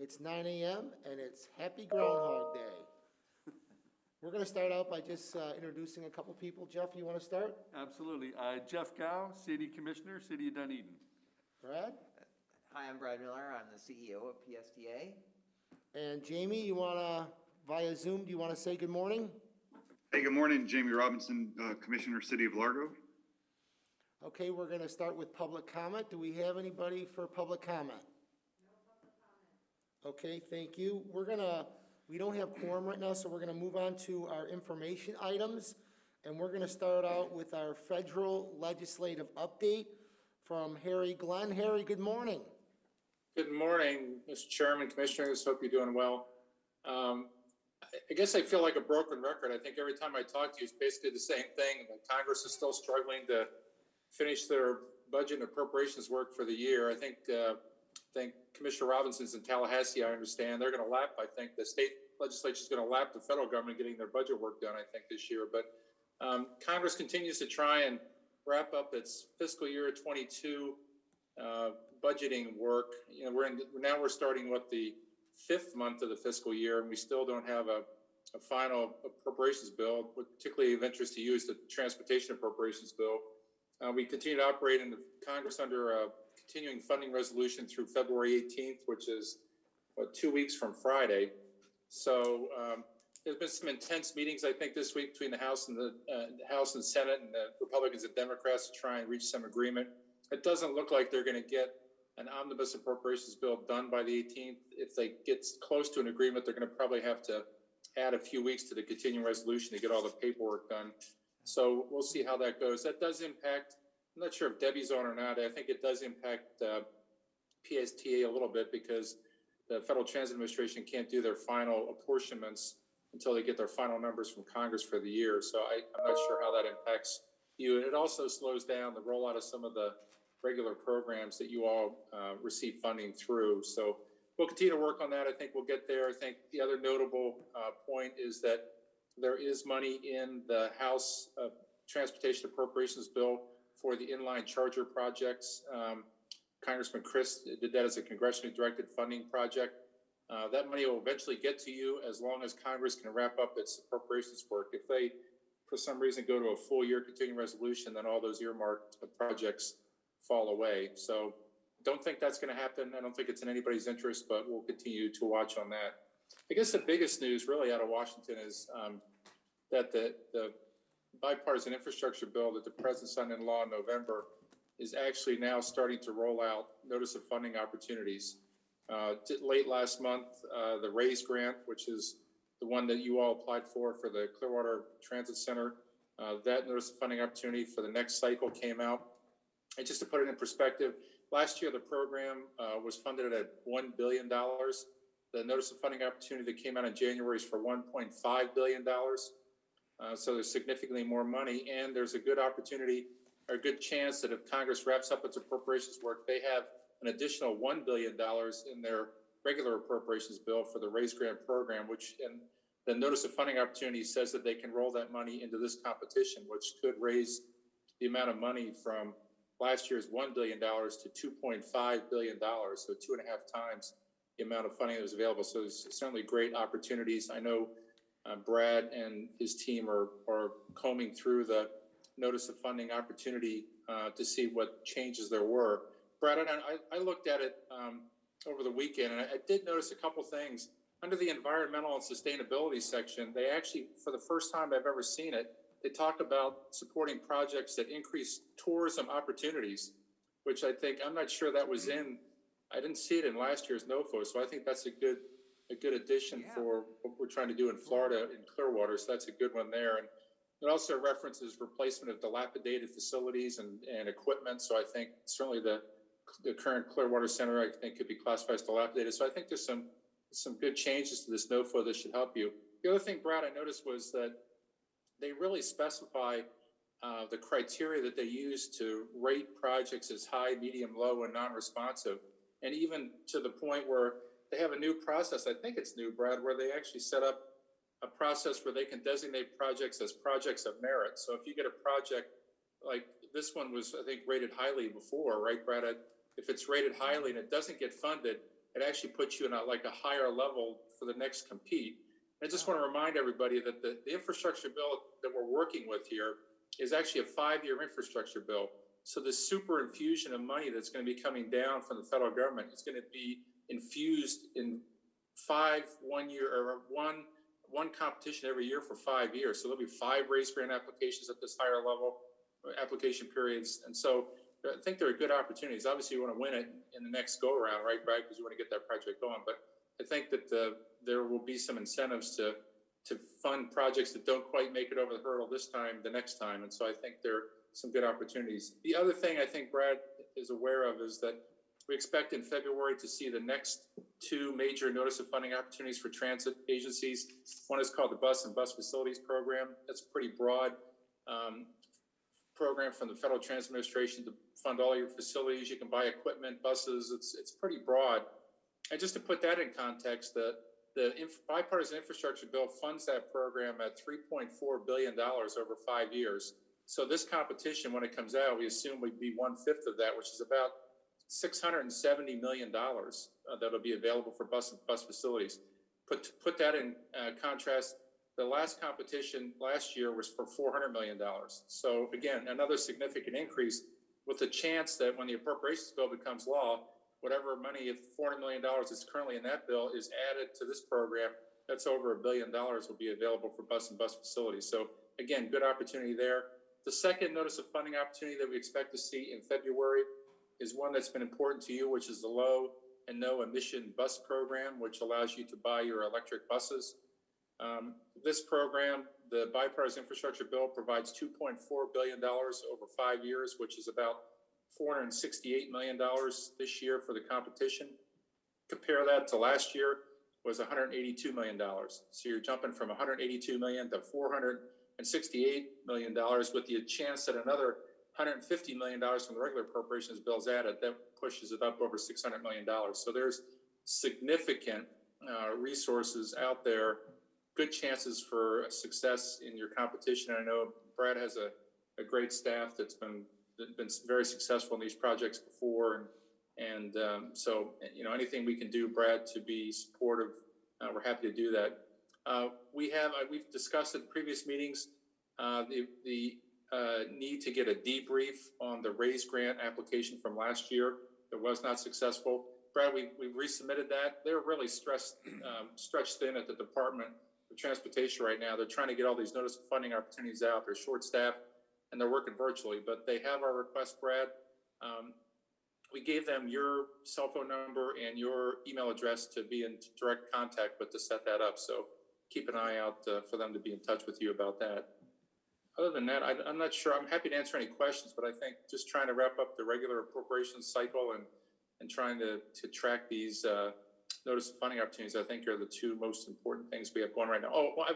It's 9 a.m. and it's Happy Groundhog Day. We're going to start out by just introducing a couple people. Jeff, you want to start? Absolutely. Jeff Gow, City Commissioner, City of Dunedin. Brad? Hi, I'm Brad Miller. I'm the CEO of PSTA. And Jamie, you want to, via Zoom, do you want to say good morning? Hey, good morning. Jamie Robinson, Commissioner, City of Largo. Okay, we're going to start with public comment. Do we have anybody for public comment? No public comment. Okay, thank you. We don't have quorum right now, so we're going to move on to our information items. And we're going to start out with our federal legislative update from Harry Glenn. Harry, good morning. Good morning, Mr. Chairman, Commissioners. Hope you're doing well. I guess I feel like a broken record. I think every time I talk to you, it's basically the same thing. Congress is still struggling to finish their budget and appropriations work for the year. I think Commissioner Robinson's in Tallahassee, I understand. They're going to lap, I think, the state legislature is going to lap the federal government getting their budget work done, I think, this year. But Congress continues to try and wrap up its fiscal year 22 budgeting work. You know, we're starting the fifth month of the fiscal year, and we still don't have a final appropriations bill. What particularly of interest to you is the transportation appropriations bill. We continue to operate in the Congress under a continuing funding resolution through February 18th, which is 2 weeks from Friday. So there's been some intense meetings, I think, this week between the House and the House and Senate and the Republicans and Democrats to try and reach some agreement. It doesn't look like they're going to get an omnibus appropriations bill done by the 18th. If they get close to an agreement, they're going to probably have to add a few weeks to the continuing resolution to get all the paperwork done. So we'll see how that goes. That does impact, I'm not sure if Debbie's on or not. I think it does impact PSTA a little bit because the Federal Transit Administration can't do their final apportionments until they get their final numbers from Congress for the year. So I'm not sure how that impacts you. And it also slows down the rollout of some of the regular programs that you all receive funding through. So we'll continue to work on that. I think we'll get there. I think the other notable point is that there is money in the House Transportation Appropriations Bill for the inline charger projects. Congressman Chris did that as a congressionally directed funding project. That money will eventually get to you as long as Congress can wrap up its appropriations work. If they, for some reason, go to a full year continuing resolution, then all those earmarked projects fall away. So don't think that's going to happen. I don't think it's in anybody's interest, but we'll continue to watch on that. I guess the biggest news really out of Washington is that the bipartisan infrastructure bill that the president signed into law in November is actually now starting to roll out notice of funding opportunities. Late last month, the RAISE grant, which is the one that you all applied for the Clearwater Transit Center, that notice of funding opportunity for the next cycle came out. And just to put it in perspective, last year the program was funded at $1 billion. The notice of funding opportunity that came out in January is for $1.5 billion. So there's significantly more money, and there's a good opportunity or a good chance that if Congress wraps up its appropriations work, they have an additional $1 billion in their regular appropriations bill for the RAISE grant program, which in the notice of funding opportunity says that they can roll that money into this competition, which could raise the amount of money from last year's $1 billion to $2.5 billion, so 2.5 times the amount of funding that was available. So there's certainly great opportunities. I know Brad and his team are combing through the notice of funding opportunity to see what changes there were. Brad, I looked at it over the weekend, and I did notice a couple things. Under the environmental and sustainability section, they actually, for the first time I've ever seen it, they talk about supporting projects that increase tourism opportunities, which I think, I'm not sure that was in, I didn't see it in last year's NOFO, so I think that's a good addition for what we're trying to do in Florida in Clearwater, so that's a good one there. And it also references replacement of dilapidated facilities and equipment, so I think certainly the current Clearwater Center, I think, could be classified as dilapidated. So I think there's some good changes to this NOFO that should help you. The other thing, Brad, I noticed was that they really specify the criteria that they use to rate projects as high, medium, low, and non-responsive. And even to the point where they have a new process, I think it's new, Brad, where they actually set up a process where they can designate projects as projects of merit. So if you get a project like this one was, I think, rated highly before, right, Brad? If it's rated highly and it doesn't get funded, it actually puts you in like a higher level for the next compete. I just want to remind everybody that the infrastructure bill that we're working with here is actually a 5-year infrastructure bill. So the super infusion of money that's going to be coming down from the federal government is going to be infused in one competition every year for 5 years. So there'll be 5 race grant applications at this higher level application periods. And so I think there are good opportunities. Obviously, you want to win it in the next go around, right, Brad? Because you want to get that project going. But I think that there will be some incentives to fund projects that don't quite make it over the hurdle this time, the next time. And so I think there are some good opportunities. The other thing I think Brad is aware of is that we expect in February to see the next 2 major notice of funding opportunities for transit agencies. One is called the Bus and Bus Facilities Program. That's a pretty broad program from the Federal Transit Administration to fund all your facilities. You can buy equipment, buses. It's pretty broad. And just to put that in context, the bipartisan infrastructure bill funds that program at $3.4 billion over 5 years. So this competition, when it comes out, we assume would be 1/5 of that, which is about $670 million that'll be available for bus facilities. Put that in contrast, the last competition last year was for $400 million. So again, another significant increase with the chance that when the appropriations bill becomes law, whatever money, if $400 million is currently in that bill is added to this program, that's over $1 billion will be available for bus and bus facilities. So again, good opportunity there. The second notice of funding opportunity that we expect to see in February is one that's been important to you, which is the low and no emission bus program, which allows you to buy your electric buses. This program, the bipartisan infrastructure bill, provides $2.4 billion over 5 years, which is about $468 million this year for the competition. Compare that to last year was $182 million. So you're jumping from $182 million to $468 million with the chance that another $150 million from the regular appropriations bills added. That pushes it up over $600 million. So there's significant resources out there, good chances for success in your competition. I know Brad has a great staff that's been very successful in these projects before. And so, anything we can do, Brad, to be supportive, we're happy to do that. We've discussed in previous meetings the need to get a debrief on the raise grant application from last year that was not successful. Brad, we've resubmitted that. They're really stretched thin at the Department of Transportation right now. They're trying to get all these notice of funding opportunities out. They're short-staffed and they're working virtually, but they have our request, Brad. We gave them your cell phone number and your email address to be in direct contact with to set that up. So keep an eye out for them to be in touch with you about that. Other than that, I'm not sure. I'm happy to answer any questions, but I think just trying to wrap up the regular appropriations cycle and trying to track these notice of funding opportunities, I think are the 2 most important things we have going right now. Oh, well,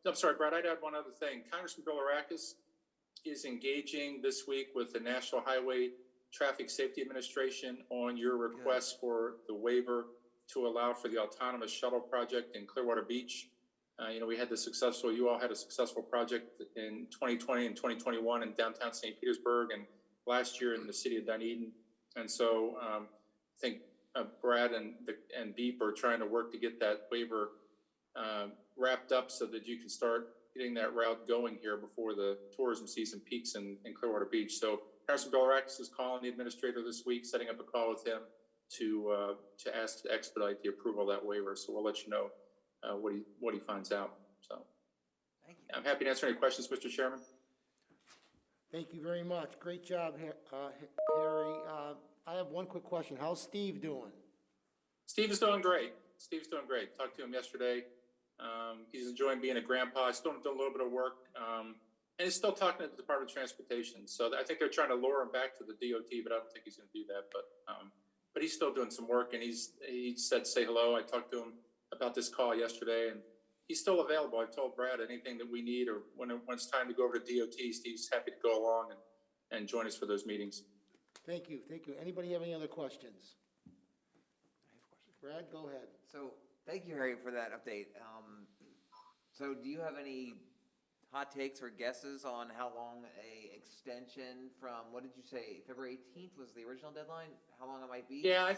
I'm sorry, Brad, I'd add one other thing. Congressman Bill Arakis is engaging this week with the National Highway Traffic Safety Administration on your request for the waiver to allow for the autonomous shuttle project in Clearwater Beach. We had you all had a successful project in 2020 and 2021 in downtown St. Petersburg and last year in the city of Dunedin. And so I think Brad and Beep are trying to work to get that waiver wrapped up so that you can start getting that route going here before the tourism season peaks in Clearwater Beach. So Congressman Bill Arakis is calling the administrator this week, setting up a call with him to ask to expedite the approval of that waiver. So we'll let you know what he finds out. So Thank you. I'm happy to answer any questions, Mr. Chairman. Thank you very much. Great job, Harry. I have one quick question. How's Steve doing? Steve is doing great. Talked to him yesterday. He's enjoying being a grandpa. He's still doing a little bit of work. And he's still talking to the Department of Transportation. So I think they're trying to lure him back to the DOT, but I don't think he's going to do that. But he's still doing some work, and he said say hello. I talked to him about this call yesterday, and he's still available. I told Brad anything that we need or when it's time to go over to DOT, Steve's happy to go along and join us for those meetings. Thank you. Anybody have any other questions? Brad, go ahead. So thank you, Harry, for that update. So do you have any hot takes or guesses on how long a extension from, what did you say, February 18th was the original deadline? How long it might be? Yeah,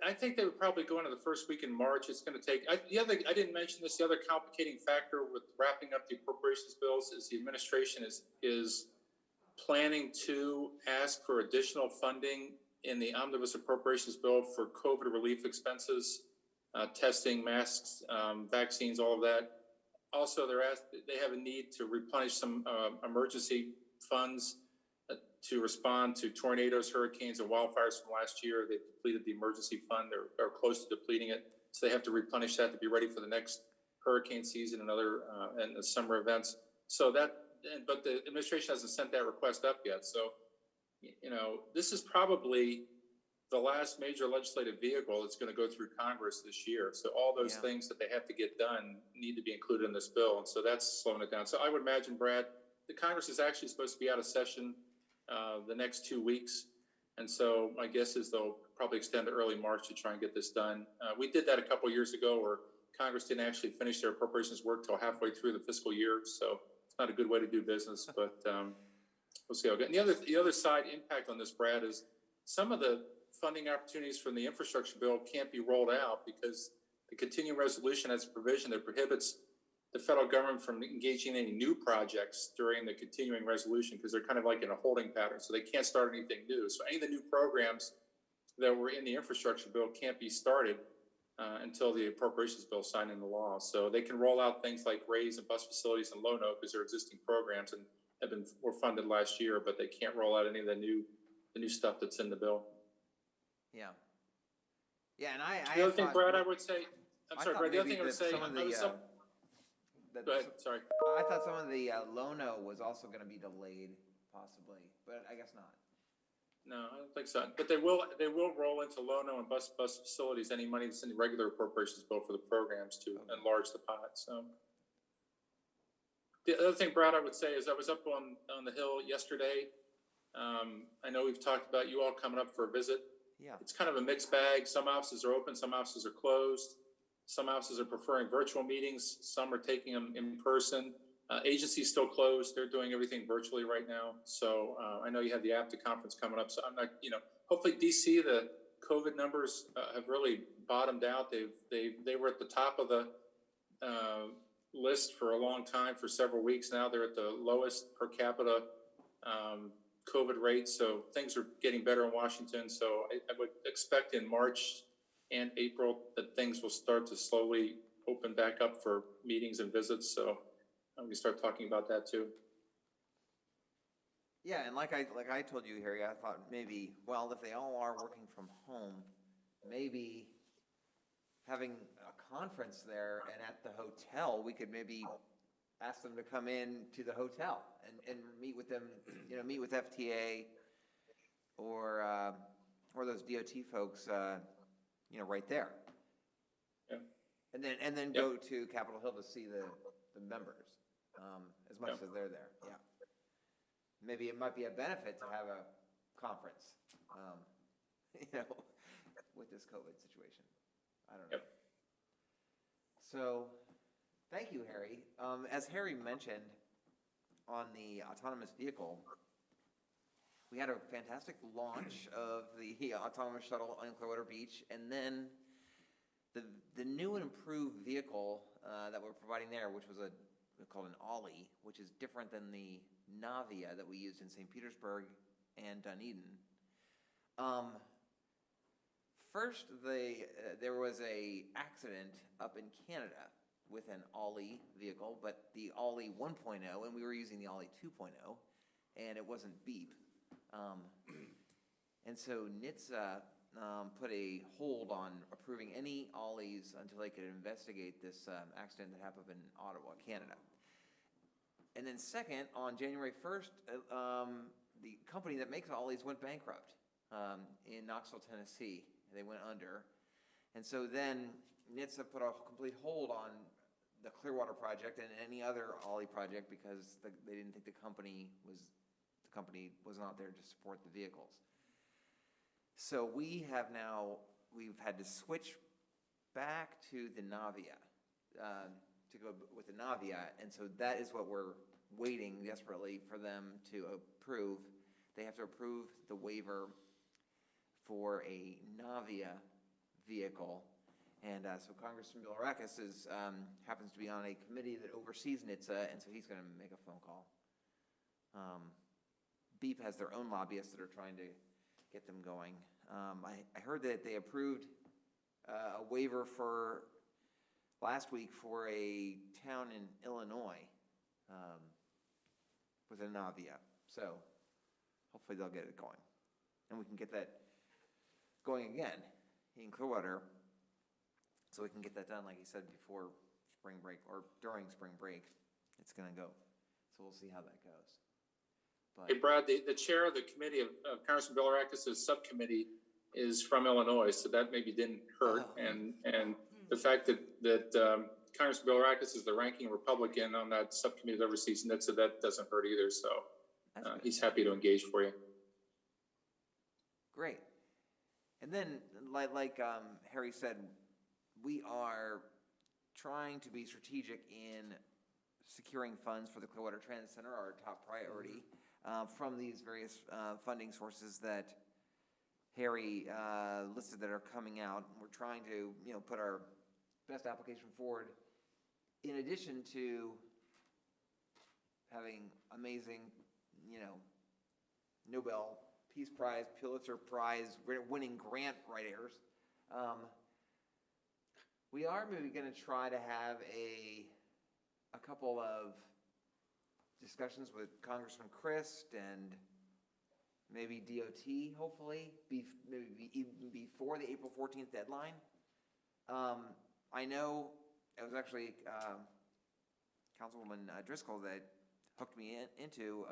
I think they would probably go into the first week in March. It's gonna take, I didn't mention this, the other complicating factor with wrapping up the appropriations bills is the administration is planning to ask for additional funding in the omnibus appropriations bill for COVID relief expenses, testing, masks, vaccines, all of that. Also, they have a need to replenish some emergency funds to respond to tornadoes, hurricanes, and wildfires from last year. They depleted the emergency fund, or close to depleting it. So they have to replenish that to be ready for the next hurricane season and the summer events. So but the administration hasn't sent that request up yet. So, this is probably the last major legislative vehicle that's going to go through Congress this year. So all those things that they have to get done need to be included in this bill. And so that's slowing it down. So I would imagine, Brad, the Congress is actually supposed to be out of session the next 2 weeks. And so my guess is they'll probably extend to early March to try and get this done. We did that a couple of years ago where Congress didn't actually finish their appropriations work till halfway through the fiscal year. So it's not a good way to do business, but we'll see how it goes. And the other side impact on this, Brad, is some of the funding opportunities from the infrastructure bill can't be rolled out because the continuing resolution has a provision that prohibits the federal government from engaging in any new projects during the continuing resolution because they're kind of like in a holding pattern. So they can't start anything new. So any of the new programs that were in the infrastructure bill can't be started until the appropriations bill is signed into law. So they can roll out things like raise and bus facilities and Lono because they're existing programs and were funded last year, but they can't roll out any of the new stuff that's in the bill. Yeah. Yeah, and I The other thing, thought- Brad, I would say, I'm sorry, thought Brad, the other maybe thing I would that say, some of the, go ahead, sorry. I thought some of the Lono was also going to be delayed, possibly, but I guess not. No, I don't think so. But they will roll into Lono and bus facilities any money that's in the regular appropriations bill for the programs to enlarge the pot. So the other thing, Brad, I would say is I was up on the Hill yesterday. I know we've talked about you all coming up for a visit. Yeah. It's kind of a mixed bag. Some offices are open, some offices are closed. Some offices are preferring virtual meetings. Some are taking them in person. Agency's still closed. They're doing everything virtually right now. So I know you have the APTA conference coming up. So I'm not, hopefully DC, the COVID numbers have really bottomed out. They were at the top of the list for a long time, for several weeks now. They're at the lowest per capita COVID rates. So things are getting better in Washington. So I would expect in March and April that things will start to slowly open back up for meetings and visits. So we start talking about that too. Yeah, and like I told you, Harry, I thought maybe, well, if they all are working from home, maybe having a conference there and at the hotel, we could maybe ask them to come in to the hotel and meet with them, meet with FTA or those DOT folks, right there. Yeah. And then go to Capitol Hill to see the members, as much as they're there. Yeah. Maybe it might be a benefit to have a conference, with this COVID situation. I don't know. Yep. So, thank you, Harry. As Harry mentioned, on the autonomous vehicle, we had a fantastic launch of the autonomous shuttle on Clearwater Beach, and then the new and improved vehicle that we're providing there, which was called an Ollie, which is different than the Navia that we used in St. Petersburg and Dunedin. First, there was a accident up in Canada with an Ollie vehicle, but the Ollie 1.0, and we were using the Ollie 2.0, and it wasn't beep. And so NHTSA put a hold on approving any Ollies until they could investigate this accident that happened in Ottawa, Canada. And then second, on January 1st, the company that makes Ollies went bankrupt in Knoxville, Tennessee. They went under. And so then NHTSA put a complete hold on the Clearwater project and any other Ollie project because they didn't think the company was not there to support the vehicles. So we've had to switch back to the Navia, to go with the Navia, and so that is what we're waiting desperately for them to approve. They have to approve the waiver for a Navia vehicle. And so Congressman Bilirakis is, happens to be on a committee that oversees NHTSA, and so he's going to make a phone call. BEEP has their own lobbyists that are trying to get them going. I heard that they approved a waiver for last week for a town in Illinois with a Navia. So hopefully they'll get it going. And we can get that going again in Clearwater, so we can get that done, like he said, before spring break or during spring break. It's going to go. So we'll see how that goes. But Hey, Brad, the chair of the committee of Congressman Bilirakis' subcommittee is from Illinois, so that maybe didn't hurt. Oh. And the fact that Congressman Bilirakis is the ranking Republican on that subcommittee that oversees NHTSA, that doesn't hurt either. So that's good. he's happy to engage for you. Great. And then, like Harry said, we are trying to be strategic in securing funds for the Clearwater Transit Center, our top priority, from these various funding sources that Harry listed that are coming out. We're trying to, put our best application forward, in addition to having amazing, Nobel Peace Prize, Pulitzer Prize winning grant writers. We are maybe going to try to have a couple of discussions with Congressman Christ and maybe DOT, hopefully, maybe even before the April 14th deadline. I know it was actually Councilwoman Driscoll that hooked me into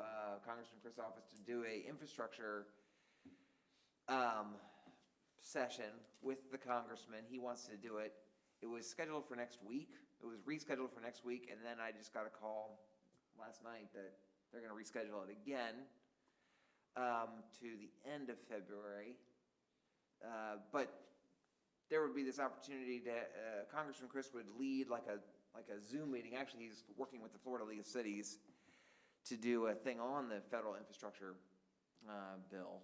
Congressman Christ's office to do a infrastructure session with the congressman. He wants to do it. It was scheduled for next week. It was rescheduled for next week, and then I just got a call last night that they're going to reschedule it again to the end of February. But there would be this opportunity to Congressman Chris would lead like a Zoom meeting. Actually, he's working with the Florida League of Cities to do a thing on the federal infrastructure bill,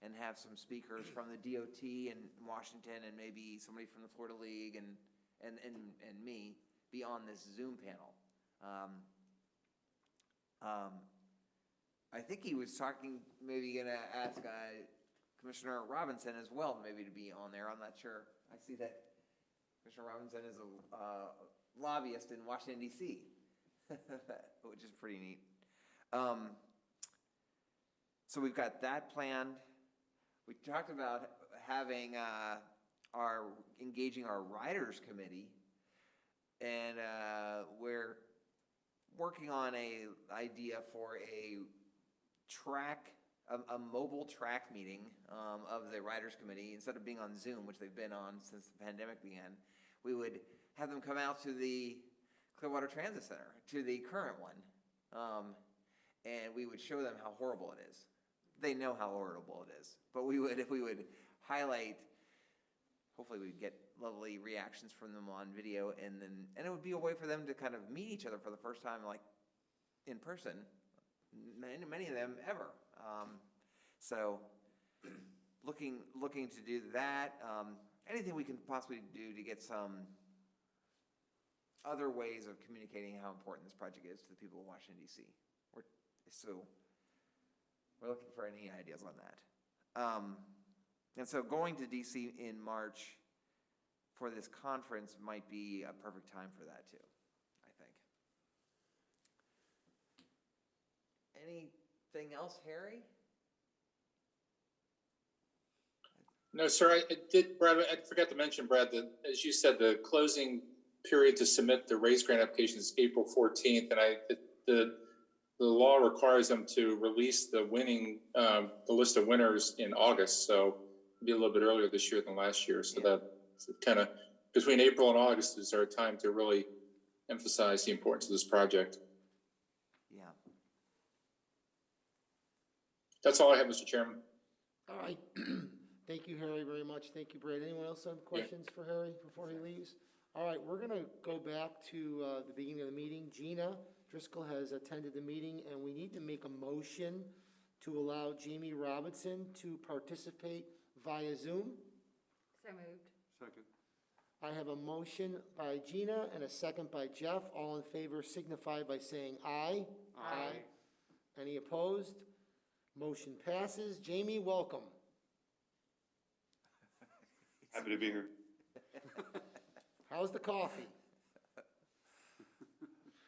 and have some speakers from the DOT in Washington and maybe somebody from the Florida League and me be on this Zoom panel. I think he was talking, maybe going to ask Commissioner Robinson as well, maybe to be on there. I'm not sure. I see that Commissioner Robinson is a lobbyist in Washington, D.C., which is pretty neat. So we've got that planned. We talked about having engaging our riders committee, and we're working on a idea for a mobile track meeting of the riders committee. Instead of being on Zoom, which they've been on since the pandemic began, we would have them come out to the Clearwater Transit Center, to the current one, and we would show them how horrible it is. They know how horrible it is, but if we would highlight, hopefully we'd get lovely reactions from them on video, and it would be a way for them to kind of meet each other for the first time, like in person, many of them ever. So looking to do that. Anything we can possibly do to get some other ways of communicating how important this project is to the people of Washington, D.C. We're looking for any ideas on that. And so going to D.C. in March for this conference might be a perfect time for that too, I think. Anything else, Harry? No, sir. I did, Brad. I forgot to mention, Brad, that as you said, the closing period to submit the raise grant application is April 14th, and the law requires them to release the list of winners in August. So it'll be a little bit earlier this year than last year. So that kind of between April and August is our time to really emphasize the importance of this project. Yeah. That's all I have, Mr. Chairman. All right. Thank you, Harry, very much. Thank you, Brad. Anyone else have questions for Harry before he leaves? All right, we're going to go back to the beginning of the meeting. Gina Driscoll has attended the meeting, and we need to make a motion to allow Jamie Robinson to participate via Zoom. So moved. Second. I have a motion by Gina and a second by Jeff. All in favor signify by saying aye. Aye. Any opposed? Motion passes. Jamie, welcome. Happy to be here. How's the coffee?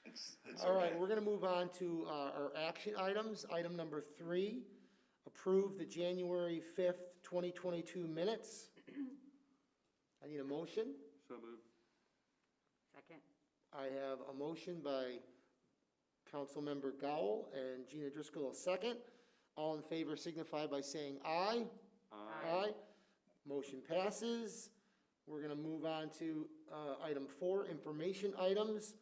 It's All right, okay. we're gonna move on to our action items. Item number 3, approve the January 5th, 2022 minutes. I need a motion. So moved. Second. I have a motion by Councilmember Gowell and Gina Driscoll, a second. All in favor signify by saying aye. Aye. Motion passes. We're gonna move on to item 4, information items.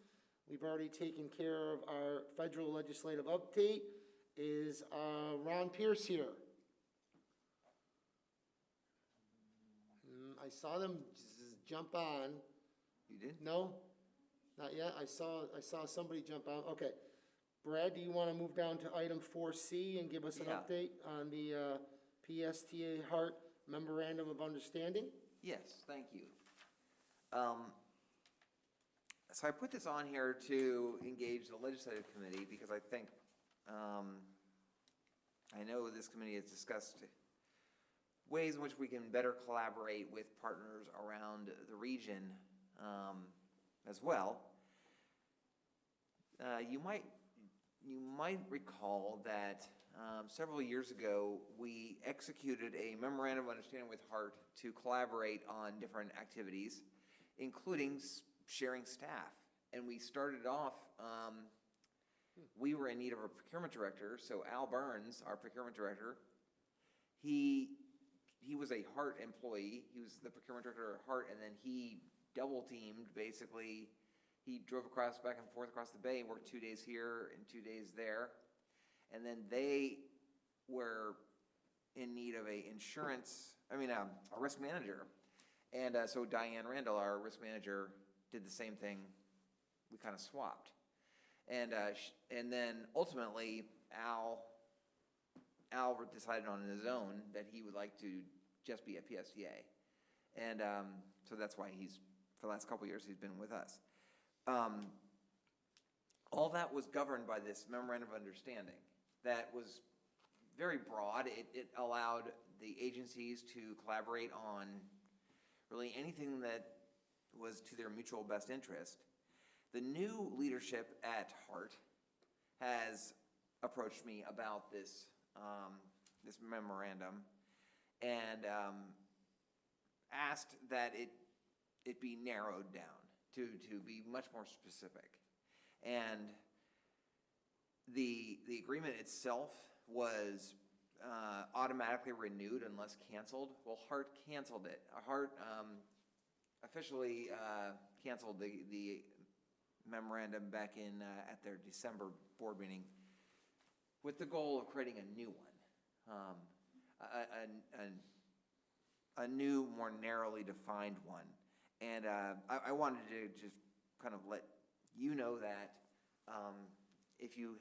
We've already taken care of our federal legislative update. Is Ron Pierce here? I saw them jump on. You did? No? Not yet? I saw somebody jump on. Okay. Brad, do you want to move down to item 4C and give us an Yeah. update on the PSTA Hart Memorandum of Understanding? Yes, thank you. So I put this on here to engage the legislative committee because I think, I know this committee has discussed ways in which we can better collaborate with partners around the region as well. You might recall that several years ago, we executed a memorandum of understanding with Hart to collaborate on different activities, including sharing staff. And we started off, we were in need of a procurement director, so Al Burns, our procurement director, he was a Hart employee. He was the procurement director at Hart, and then he double teamed, basically. He drove back and forth across the bay, worked 2 days here and 2 days there. And then they were in need of a risk manager. And so Diane Randall, our risk manager, did the same thing. We kind of swapped. And then ultimately, Al decided on his own that he would like to just be a PSTA. And so that's why for the last couple of years, he's been with us. All that was governed by this memorandum of understanding that was very broad. It allowed the agencies to collaborate on really anything that was to their mutual best interest. The new leadership at Hart has approached me about this memorandum and asked that it be narrowed down to be much more specific. And the agreement itself was automatically renewed unless canceled. Well, Hart canceled it. Hart officially canceled the memorandum back in at their December board meeting with the goal of creating a new one, a new, more narrowly defined one. And I wanted to just kind of let you know that if you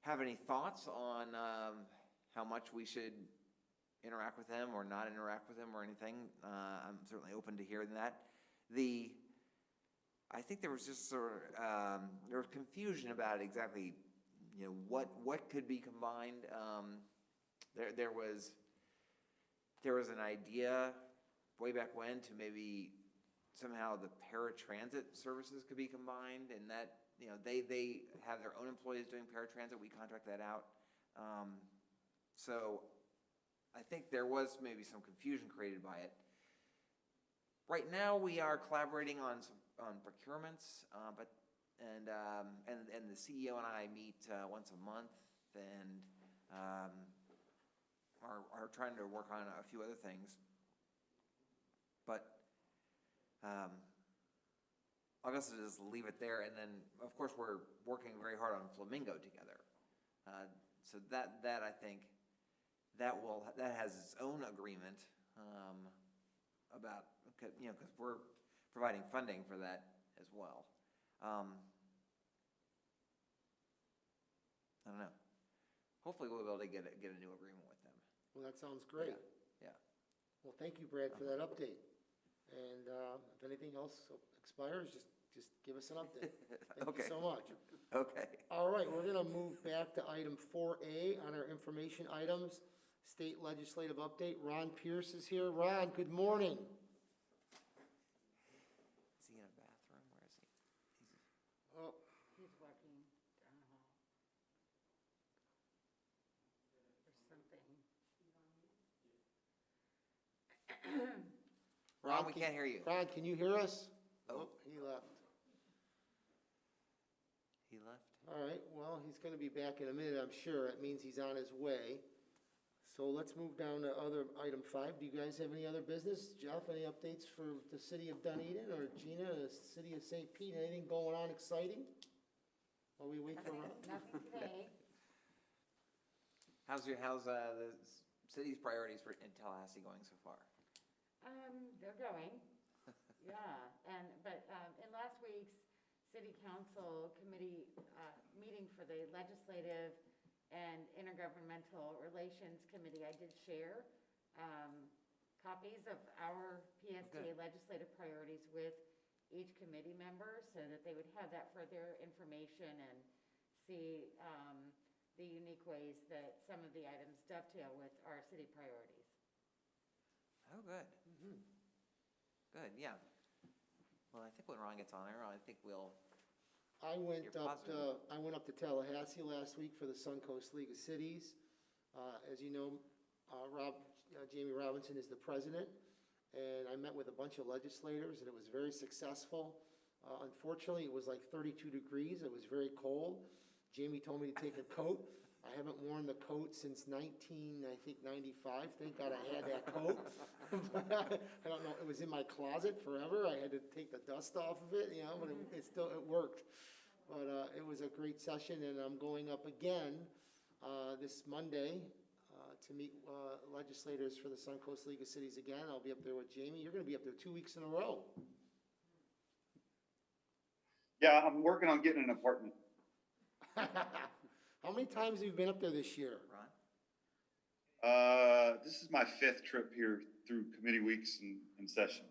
have any thoughts on how much we should interact with them or not interact with them or anything, I'm certainly open to hearing that. I think there was just there was confusion about exactly, what could be combined. There was an idea way back when to maybe somehow the paratransit services could be combined, and that they have their own employees doing paratransit. We contract that out. So I think there was maybe some confusion created by it. Right now, we are collaborating on procurements, and the CEO and I meet once a month, and are trying to work on a few other things. But I'll just leave it there, and then of course we're working very hard on Flamingo together. So that I think that has its own agreement about, because we're providing funding for that as well. I don't know. Hopefully we'll be able to get a new agreement with them. Well, that sounds great. Yeah. Well, thank you, Brad, for that update. And if anything else expires, just give us an update. Thank Okay. you so much. Okay. All right, we're gonna move back to item 4A on our information items, state legislative update. Ron Pierce is here. Ron, good morning. Is he in a bathroom? Where is he? Oh, He's walking down the hall. Or something. Ron, we can't hear you. Ron, can you hear us? Oh. He left. He left? All right, well, he's gonna be back in a minute, I'm sure. It means he's on his way. So let's move down to item 5. Do you guys have any other business? Jeff, any updates for the city of Dunedin, or Gina, the city of St. Pete? Anything going on exciting? While we wait for Ron? Nothing today. How's the city's priorities for in Tallahassee going so far? They're going, yeah, but in last week's city council committee, meeting for the legislative and intergovernmental relations committee, I did share, copies of our PSTA legislative priorities with each committee member so that they would have that for their information and see, the unique ways that some of the items dovetail with our city priorities. Oh, good. Good, yeah. Well, I think when Ron gets on there, I think we'll, I went You're up positive? to Tallahassee last week for the Suncoast League of Cities. As you know, Jamie Robinson is the president, and I met with a bunch of legislators, and it was very successful. Unfortunately, it was like 32 degrees. It was very cold. Jamie told me to take a coat. I haven't worn the coat since 95. Thank God I had that coat. I don't know, it was in my closet forever. I had to take the dust off of it, but it worked. But it was a great session, and I'm going up again this Monday to meet legislators for the Suncoast League of Cities again. I'll be up there with Jamie. You're gonna be up there 2 weeks in a row. Yeah, I'm working on getting an apartment. How many times have you been up there this year? Ron? This is my 5th trip here through committee weeks and session.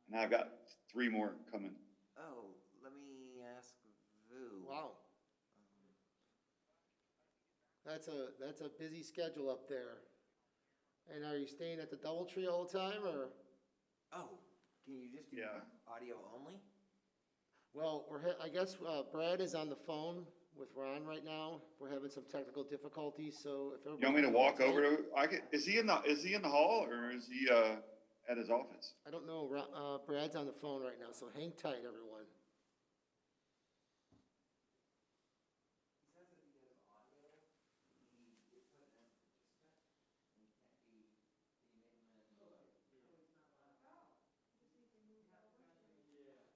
And I've got 3 more coming. Oh, let me ask Vu. Wow. That's a busy schedule up there. And are you staying at the DoubleTree all the time, or? Oh, can you just do Yeah. audio only? Well, I guess Brad is on the phone with Ron right now. We're having some technical difficulties, so if everybody. You want me to walk over to, is he in the hall or is he, at his office? I don't know, Brad's on the phone right now, so hang tight, everyone.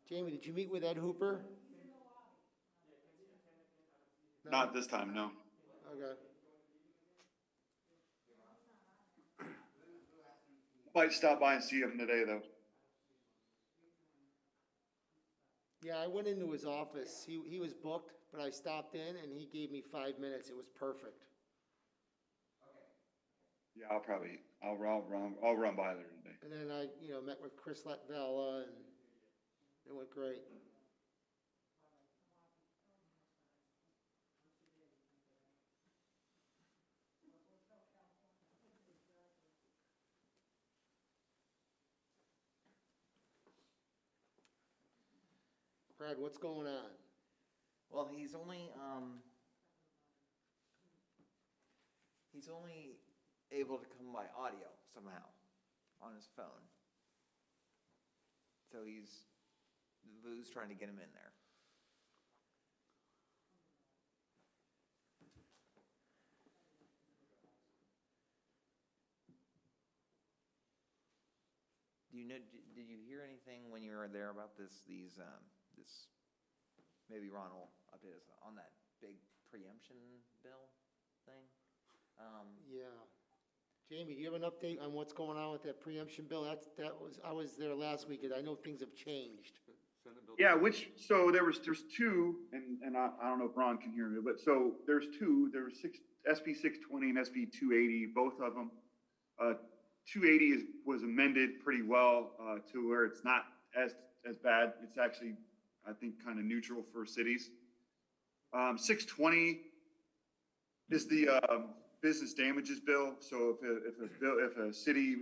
Jamie, did you meet with Ed Hooper? No? Not this time, no. Okay. Might stop by and see him today, though. Yeah, I went into his office. He was booked, but I stopped in and he gave me 5 minutes. It was perfect. Yeah, I'll run by there today. And then I, met with Chris Latvella, and it went great. Brad, what's going on? Well, he's only able to come by audio somehow on his phone. So Vu's trying to get him in there. Do you know, did you hear anything when you were there about this maybe Ron will update us on that big preemption bill thing? Yeah. Jamie, do you have an update on what's going on with that preemption bill? I was there last week, and I know things have changed. Senate Bill. Yeah, so there's 2, and I don't know if Ron can hear me, but so there's 2, SB 620 and SB 280, both of them, 280 was amended pretty well, to where it's not as bad. It's actually, I think, kind of neutral for cities. 620 is the, business damages bill. So if a city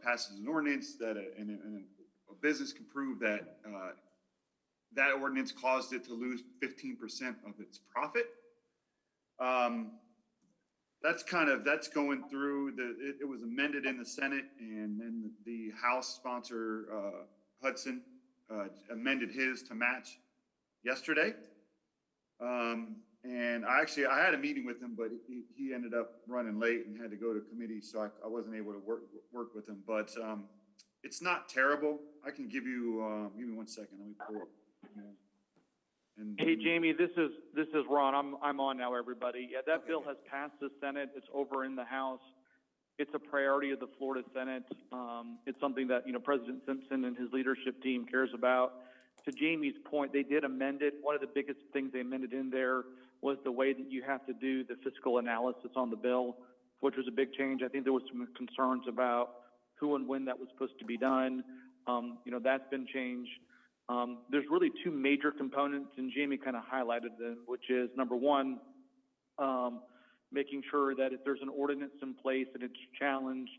passes an ordinance that a business can prove that that ordinance caused it to lose 15% of its profit, that's going through. It was amended in the Senate, and then the House sponsor Hudson amended his to match yesterday. And I had a meeting with him, but he ended up running late and had to go to committee, so I wasn't able to work with him. But it's not terrible. I can give you, give me 1 second. Let me pull up. Hey, Jamie, this is Ron. I'm on now, everybody. Yeah, that bill has passed the Senate. It's over in the House. It's a priority of the Florida Senate. It's something that, President Simpson and his leadership team cares about. To Jamie's point, they did amend it. One of the biggest things they amended in there was the way that you have to do the fiscal analysis on the bill, which was a big change. I think there was some concerns about who and when that was supposed to be done. That's been changed. There's really two major components, and Jamie kind of highlighted them, which is number one, making sure that if there's an ordinance in place and it's challenged,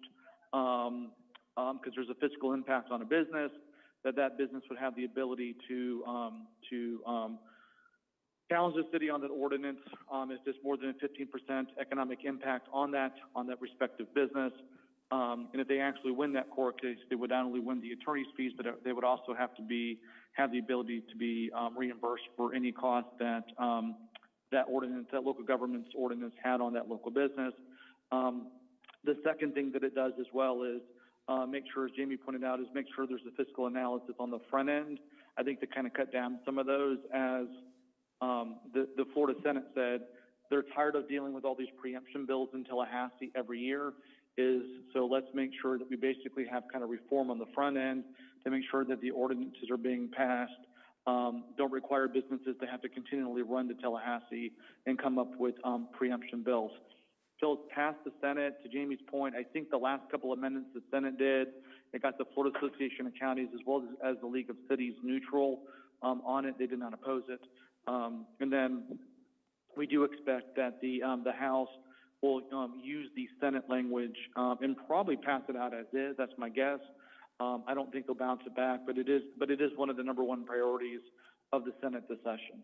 because there's a fiscal impact on a business, that business would have the ability to challenge the city on that ordinance if there's more than a 15% economic impact on that respective business. And if they actually win that court case, they would not only win the attorney's fees, but they would also have the ability to be reimbursed for any cost that that local government's ordinance had on that local business. The second thing that it does as well is make sure, as Jamie pointed out, make sure there's a fiscal analysis on the front end. I think to kind of cut down some of those, as the Florida Senate said, they're tired of dealing with all these preemption bills in Tallahassee every year. So let's make sure that we basically have kind of reform on the front end to make sure that the ordinances are being passed, don't require businesses to have to continually run to Tallahassee and come up with preemption bills. Bills passed the Senate. To Jamie's point, I think the last couple of amendments the Senate did, it got the Florida Association of Counties as well as the League of Cities neutral on it. They did not oppose it. And then we do expect that the House will use the Senate language and probably pass it out as is. That's my guess. I don't think they'll bounce it back, but it is one of the number one priorities of the Senate this session.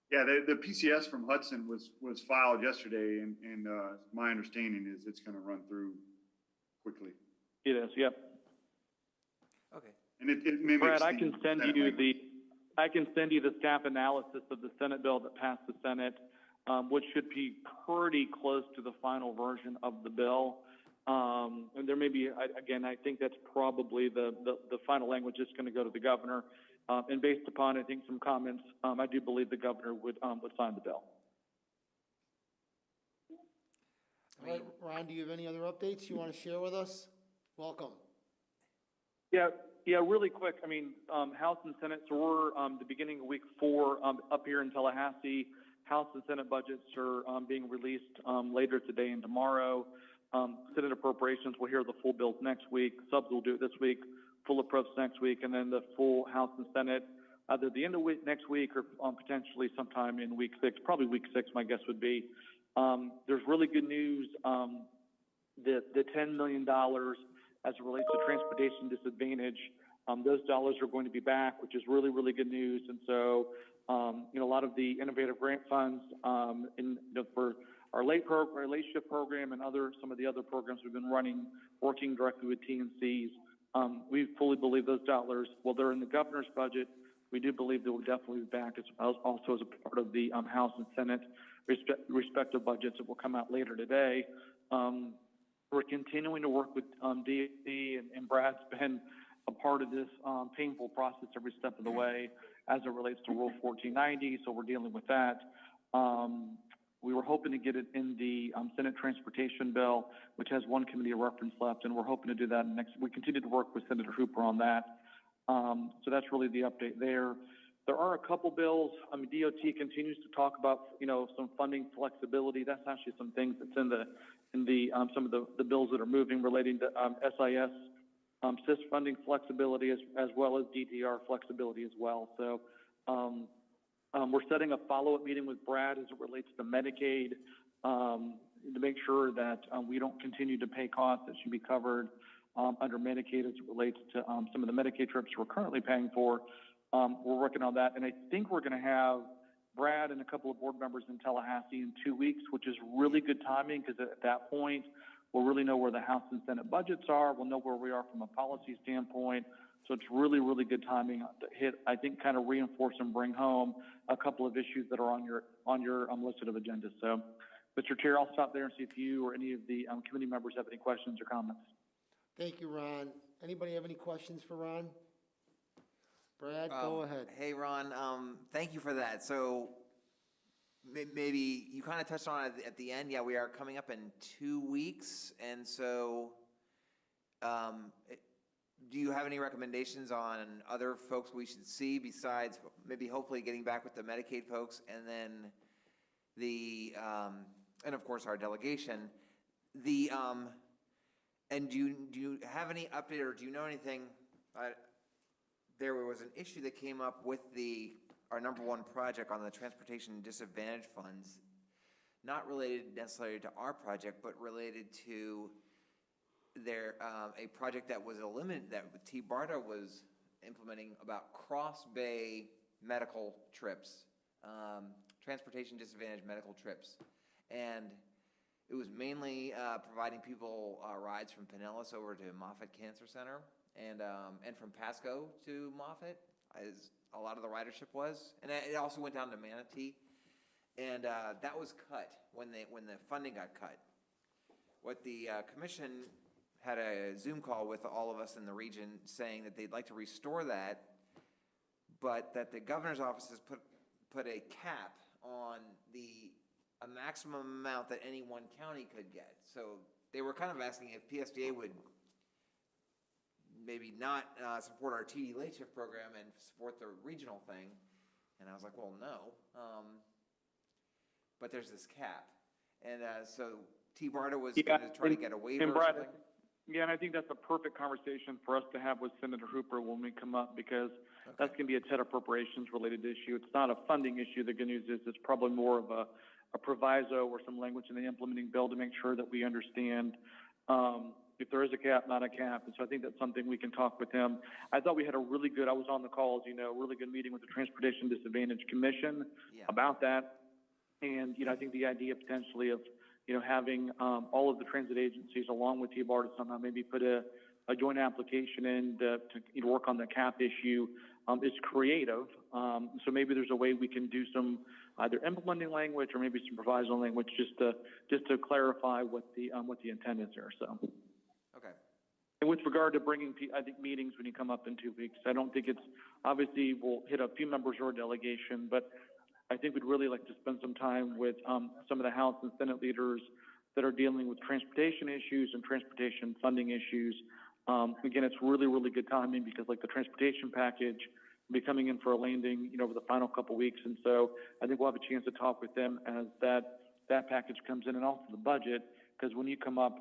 Yeah, the PCS from Hudson was filed yesterday, and my understanding is it's going to run through quickly. It is, yep. Okay. And it maybe Brad, I can send you the staff analysis of the Senate bill that passed the Senate, which should be pretty close to the final version of the bill. And there may be, again, I think that's probably the final language that's going to go to the governor. And based upon, I think, some comments, I do believe the governor would sign the bill. All right, Ron, do you have any other updates you want to share with us? Welcome. Yeah, really quick. I mean, House and Senate, so we're the beginning of week 4 up here in Tallahassee. House and Senate budgets are being released later today and tomorrow. Senate appropriations will hear the full bills next week. Subs will do it this week. Full approach next week, and then the full House and Senate either the end of next week or potentially sometime in week 6, probably week 6, my guess would be. There's really good news. The $10 million as it relates to transportation disadvantage, those dollars are going to be back, which is really, really good news. And so, a lot of the innovative grant funds for our late shift program and some of the other programs we've been running, working directly with TNCs. We fully believe those dollars, well, they're in the governor's budget. We do believe they will definitely be back also as a part of the House and Senate respective budgets that will come out later today. We're continuing to work with DFC, and Brad's been a part of this painful process every step of the way as it relates to Rule 1490, so we're dealing with that. We were hoping to get it in the Senate Transportation Bill, which has one committee of reference left, and we're hoping to do that next. We continue to work with Senator Hooper on that. So that's really the update there. There are a couple bills. DOT continues to talk about, some funding flexibility. That's actually some things that's in the some of the bills that are moving relating to SIS, SIS funding flexibility as well as DTR flexibility as well. So we're setting a follow-up meeting with Brad as it relates to Medicaid to make sure that we don't continue to pay costs that should be covered under Medicaid as it relates to some of the Medicaid trips we're currently paying for. We're working on that, and I think we're going to have Brad and a couple of board members in Tallahassee in 2 weeks, which is really good timing because at that point, we'll really know where the House and Senate budgets are. We'll know where we are from a policy standpoint. So it's really, really good timing to hit, I think, kind of reinforce and bring home a couple of issues that are on your listed of agendas. So, Mr. Chair, I'll stop there and see if you or any of the committee members have any questions or comments. Thank you, Ron. Anybody have any questions for Ron? Brad, go ahead. Hey, Ron, thank you for that. So maybe you kind of touched on it at the end. Yeah, we are coming up in 2 weeks. And so do you have any recommendations on other folks we should see besides maybe hopefully getting back with the Medicaid folks and then and of course our delegation, and do you have any update or do you know anything? There was an issue that came up with our number one project on the transportation disadvantage funds, not related necessarily to our project, but related to a project that was that T. Barta was implementing about cross-bay medical trips, transportation disadvantage medical trips. And it was mainly providing people rides from Pinellas over to Moffitt Cancer Center and from Pasco to Moffitt, as a lot of the ridership was. And it also went down to Manatee. And that was cut when the funding got cut. What the commission had a Zoom call with all of us in the region saying that they'd like to restore that, but that the governor's office has put a cap on a maximum amount that any one county could get. So they were kind of asking if PSDA would maybe not support our TD late shift program and support the regional thing. And I was like, well, no. But there's this cap. And so T. Barta was going to try to get a waiver and or Brad, something. Yeah, and I think that's a perfect conversation for us to have with Senator Hooper when we come up, because that's going to be a TED appropriations related issue. It's not a funding issue. The good news is it's probably more of a proviso or some language in the implementing bill to make sure that we understand if there is a cap, not a cap. And so I think that's something we can talk with him. I thought we had I was on the call, as you know, really good meeting with the Transportation Disadvantage Commission about that. And, I think the idea potentially of, having all of the transit agencies along with T-BAR to somehow maybe put a joint application in to work on the cap issue is creative. So maybe there's a way we can do some either implementing language or maybe some proviso language just to clarify what the intent is there. So. Okay. And with regard to bringing, I think, meetings when you come up in 2 weeks, I don't think it's, obviously we'll hit a few members or a delegation, but I think we'd really like to spend some time with some of the House and Senate leaders that are dealing with transportation issues and transportation funding issues. Again, it's really, really good timing because like the transportation package will be coming in for a landing, over the final couple of weeks. And so I think we'll have a chance to talk with them as that package comes in, and also the budget, because when you come up,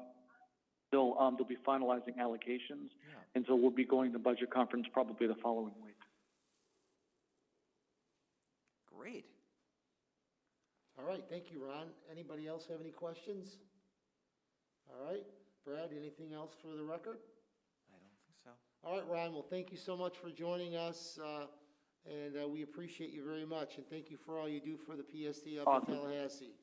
they'll be finalizing allocations. Yeah. And so we'll be going to budget conference probably the following week. Great. All right, thank you, Ron. Anybody else have any questions? All right, Brad, anything else for the record? I don't think so. All right, Ron, well, thank you so much for joining us, and we appreciate you very much, and thank you for all you do for the PSD up in Tallahassee.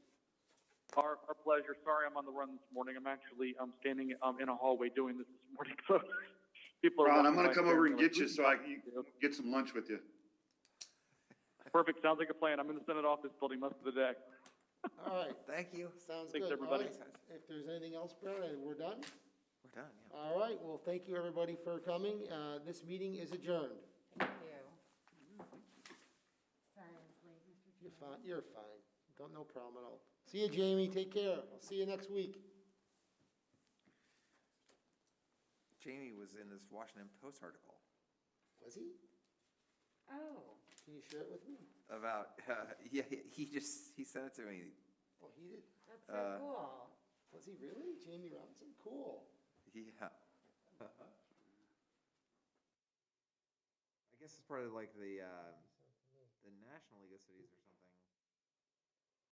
Our pleasure. Sorry I'm on the run this morning. I'm actually standing in a hallway doing this morning. So people are Ron, I'm walking going to by come over and saying, get you so I can get some lunch with you. Perfect. Sounds like a plan. I'm in the Senate office building most of the day. All right, Thank you. sounds Thanks, good. everybody. All right, if there's anything else, Brad, we're done? We're done, yeah. All right, well, thank you, everybody, for coming. This meeting is adjourned. Thank you. Sorry I was late, Mr. You're Chairman. fine, you're fine. No problem at all. See you, Jamie. Take care. I'll see you next week. Jamie was in this Washington Post article. Was he? Oh. Can you share it with me? About, yeah, he sent it to me. Oh, he did? That's so cool. Was he really? Jamie Robinson? Cool. Yeah. I guess it's part of like the National League of Cities or something.